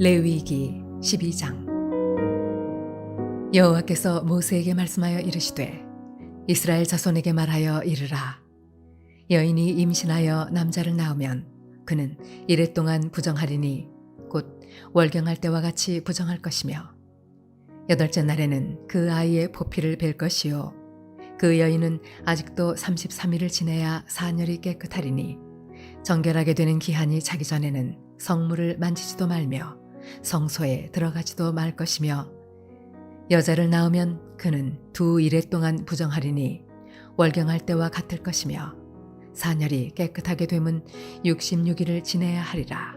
레위기 12장. 여호와께서 모세에게 말씀하여 이르시되 이스라엘 자손에게 말하여 이르라. 여인이 임신하여 남자를 낳으면 그는 이레 동안 부정하리니 곧 월경할 때와 같이 부정할 것이며 여덟째 날에는 그 아이의 포피를 벨 것이요 그 여인은 아직도 33일을 지내야 사녀리 깨끗하리니 정결하게 되는 기한이 차기 전에는 성물을 만지지도 말며 성소에 들어가지도 말 것이며 여자를 낳으면 그는 2일 동안 부정하리니 월경할 때와 같을 것이며 사녀리 깨끗하게 되면 66일을 지내야 하리라.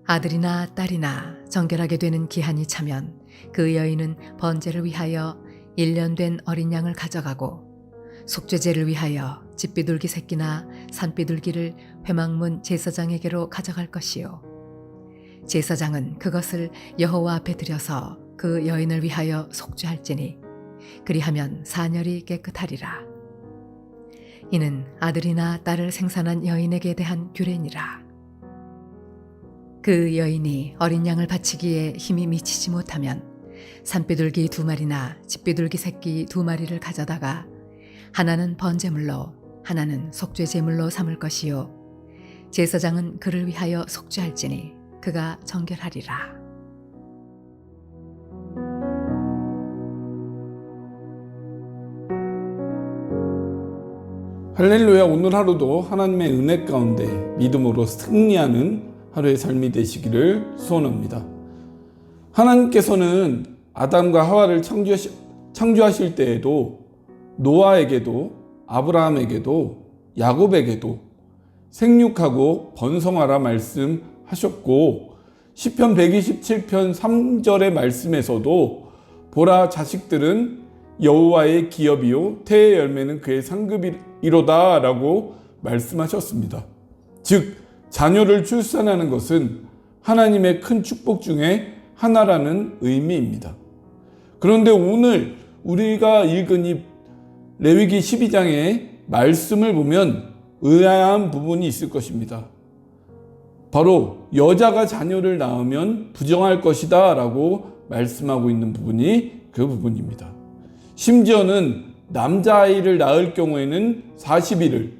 아들이나 딸이나 정결하게 되는 기한이 차면 그 여인은 번제를 위하여 1년 된 어린 양을 가져가고 속죄제를 위하여 집비둘기 새끼나 산비둘기를 회막문 제사장에게로 가져갈 것이요 제사장은 그것을 여호와 앞에 드려서 그 여인을 위하여 속죄할지니 그리하면 사녀리 깨끗하리라. 이는 아들이나 딸을 생산한 여인에게 대한 규례니라. 그 여인이 어린 양을 바치기에 힘이 미치지 못하면 산비둘기 2마리나 집비둘기 새끼 2마리를 가져다가 하나는 번제물로 하나는 속죄제물로 삼을 것이요 제사장은 그를 위하여 속죄할지니 그가 정결하리라. 할렐루야. 오늘 하루도 하나님의 은혜 가운데 믿음으로 승리하는 하루의 삶이 되시기를 소원합니다. 하나님께서는 아담과 하와를 창조하실 때에도 노아에게도 아브라함에게도 야곱에게도 생육하고 번성하라 말씀하셨고 시편 127편 3절의 말씀에서도 보라 자식들은 여호와의 기업이요 태의 열매는 그의 상급이로다 라고 말씀하셨습니다. 즉 자녀를 출산하는 것은 하나님의 큰 축복 중에 하나라는 의미입니다. 그런데 오늘 우리가 읽은 이 레위기 12장의 말씀을 보면 의아한 부분이 있을 것입니다. 바로 여자가 자녀를 낳으면 부정할 것이다 라고 말씀하고 있는 부분이 그 부분입니다. 심지어는 남자아이를 낳을 경우에는 40일을,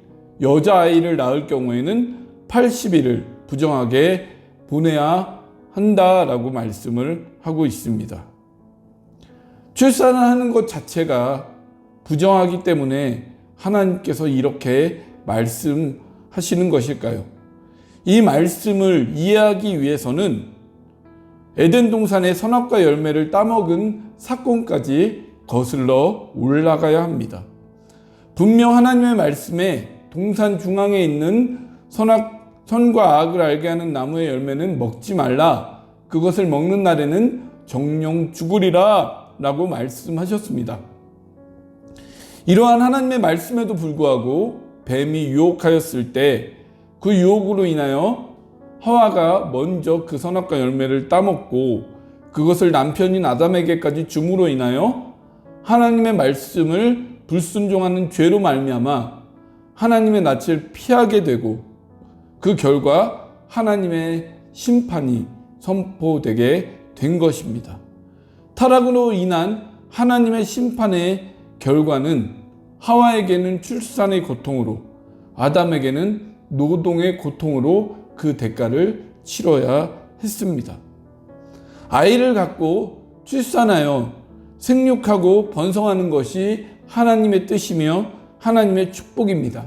여자아이를 낳을 경우에는 80일을 부정하게 보내야 한다라고 말씀을 하고 있습니다. 출산을 하는 것 자체가 부정하기 때문에 하나님께서 이렇게 말씀하시는 것일까요? 이 말씀을 이해하기 위해서는 에덴 동산의 선악과 열매를 따먹은 사건까지 거슬러 올라가야 합니다. 분명 하나님의 말씀에 동산 중앙에 있는 선과 악을 알게 하는 나무의 열매는 먹지 말라. 그것을 먹는 날에는 정령 죽으리라 라고 말씀하셨습니다. 이러한 하나님의 말씀에도 불구하고 뱀이 유혹하였을 때 그 유혹으로 인하여 하와가 먼저 그 선악과 열매를 따먹고 그것을 남편인 아담에게까지 줌으로 인하여 하나님의 말씀을 불순종하는 죄로 말미암아 하나님의 낯을 피하게 되고 그 결과 하나님의 심판이 선포되게 된 것입니다. 타락으로 인한 하나님의 심판의 결과는 하와에게는 출산의 고통으로 아담에게는 노동의 고통으로 그 대가를 치러야 했습니다. 아이를 갖고 출산하여 생육하고 번성하는 것이 하나님의 뜻이며 하나님의 축복입니다.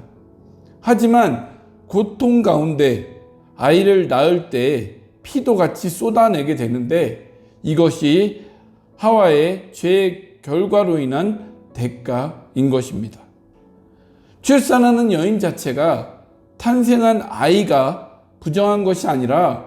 하지만 고통 가운데 아이를 낳을 때 피도 같이 쏟아내게 되는데 이것이 하와의 죄의 결과로 인한 대가인 것입니다. 출산하는 여인 자체가 탄생한 아이가 부정한 것이 아니라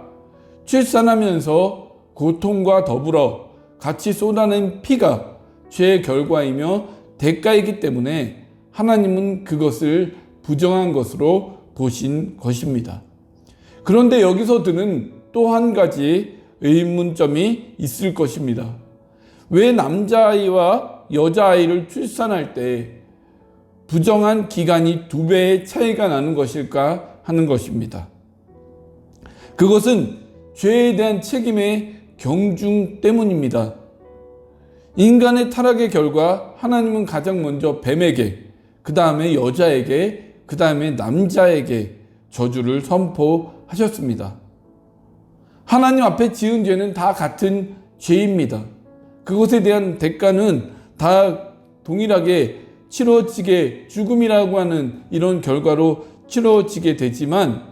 출산하면서 고통과 더불어 같이 쏟아낸 피가 죄의 결과이며 대가이기 때문에 하나님은 그것을 부정한 것으로 보신 것입니다. 그런데 여기서 드는 또 한 가지 의문점이 있을 것입니다. 왜 남자아이와 여자아이를 출산할 때 부정한 기간이 2배의 차이가 나는 것일까 하는 것입니다. 그것은 죄에 대한 책임의 경중 때문입니다. 인간의 타락의 결과 하나님은 가장 먼저 뱀에게, 그 다음에 여자에게, 그 다음에 남자에게 저주를 선포하셨습니다. 하나님 앞에 지은 죄는 다 같은 죄입니다. 그것에 대한 대가는 다 동일하게 치러지게, 죽음이라고 하는 이런 결과로 치러지게 되지만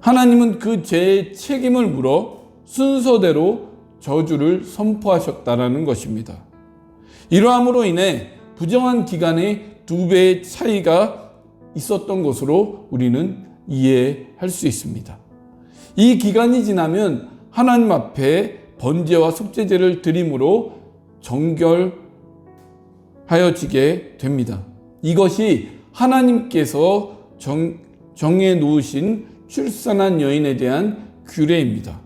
하나님은 그 죄의 책임을 물어 순서대로 저주를 선포하셨다라는 것입니다. 이러함으로 인해 부정한 기간에 2배의 차이가 있었던 것으로 우리는 이해할 수 있습니다. 이 기간이 지나면 하나님 앞에 번제와 속죄제를 드림으로 정결하여지게 됩니다. 이것이 하나님께서 정해 놓으신 출산한 여인에 대한 규례입니다.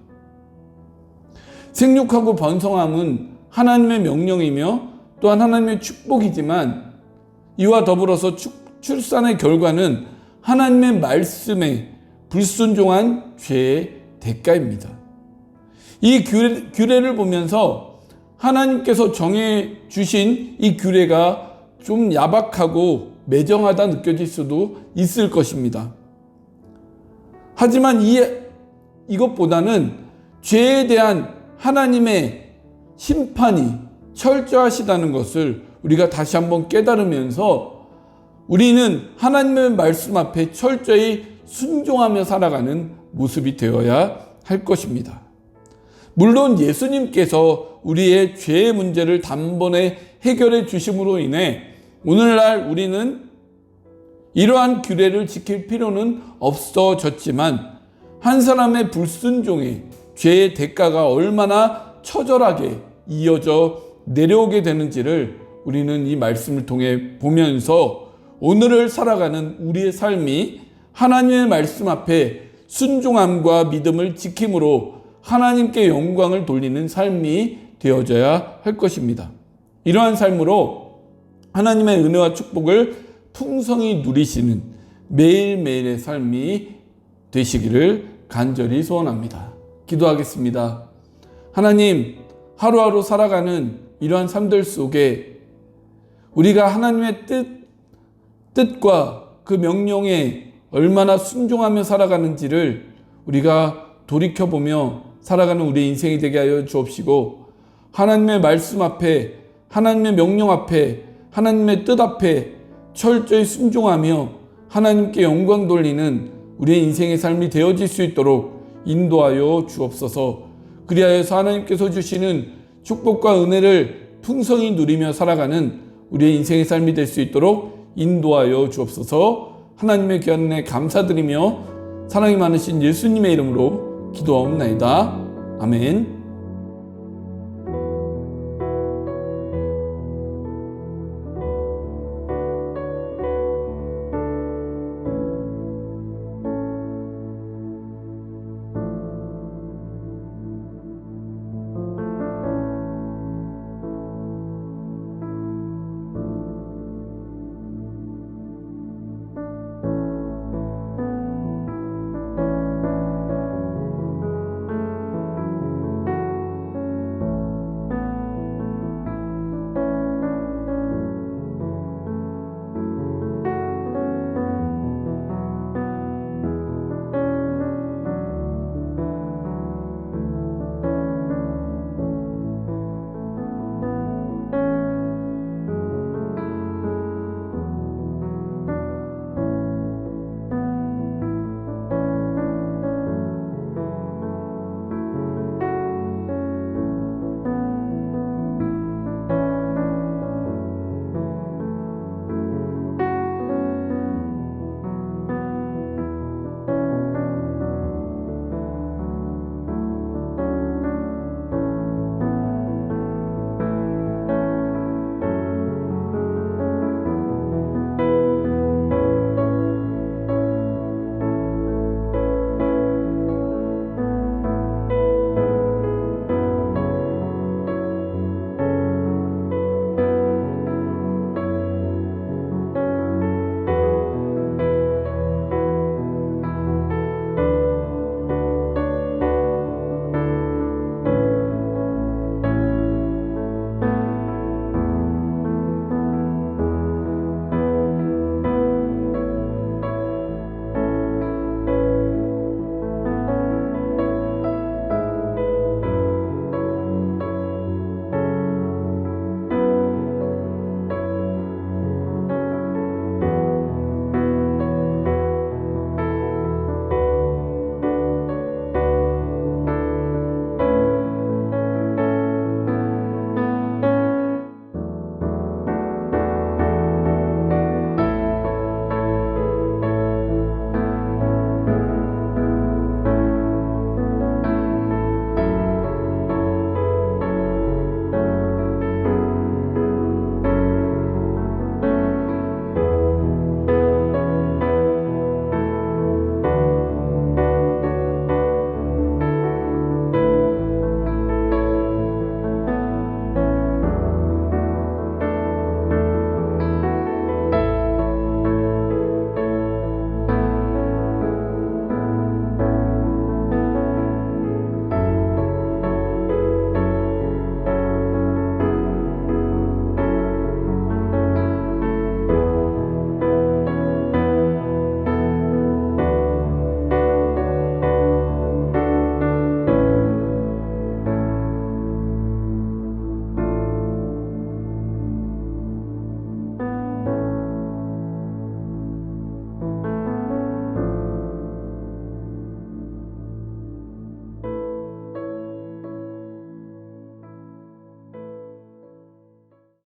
생육하고 번성함은 하나님의 명령이며 또한 하나님의 축복이지만 이와 더불어서 출산의 결과는 하나님의 말씀에 불순종한 죄의 대가입니다. 이 규례를 보면서 하나님께서 정해 주신 이 규례가 좀 야박하고 매정하다 느껴질 수도 있을 것입니다. 하지만 이것보다는 죄에 대한 하나님의 심판이 철저하시다는 것을 우리가 다시 한번 깨달으면서 우리는 하나님의 말씀 앞에 철저히 순종하며 살아가는 모습이 되어야 할 것입니다. 물론 예수님께서 우리의 죄의 문제를 단번에 해결해 주심으로 인해 오늘날 우리는 이러한 규례를 지킬 필요는 없어졌지만 한 사람의 불순종에 죄의 대가가 얼마나 처절하게 이어져 내려오게 되는지를 우리는 이 말씀을 통해 보면서 오늘을 살아가는 우리의 삶이 하나님의 말씀 앞에 순종함과 믿음을 지킴으로 하나님께 영광을 돌리는 삶이 되어져야 할 것입니다. 이러한 삶으로 하나님의 은혜와 축복을 풍성히 누리시는 매일매일의 삶이 되시기를 간절히 소원합니다. 기도하겠습니다. 하나님, 하루하루 살아가는 이러한 삶들 속에 우리가 하나님의 뜻과 그 명령에 얼마나 순종하며 살아가는지를 우리가 돌이켜보며 살아가는 우리 인생이 되게 하여 주옵시고, 하나님의 말씀 앞에, 하나님의 명령 앞에, 하나님의 뜻 앞에 철저히 순종하며 하나님께 영광 돌리는 우리의 인생의 삶이 되어질 수 있도록 인도하여 주옵소서. 그리하여서 하나님께서 주시는 축복과 은혜를 풍성히 누리며 살아가는 우리의 인생의 삶이 될 수 있도록 인도하여 주옵소서. 하나님의 귀한 은혜 감사드리며 사랑이 많으신 예수님의 이름으로 기도하옵나이다. 아멘.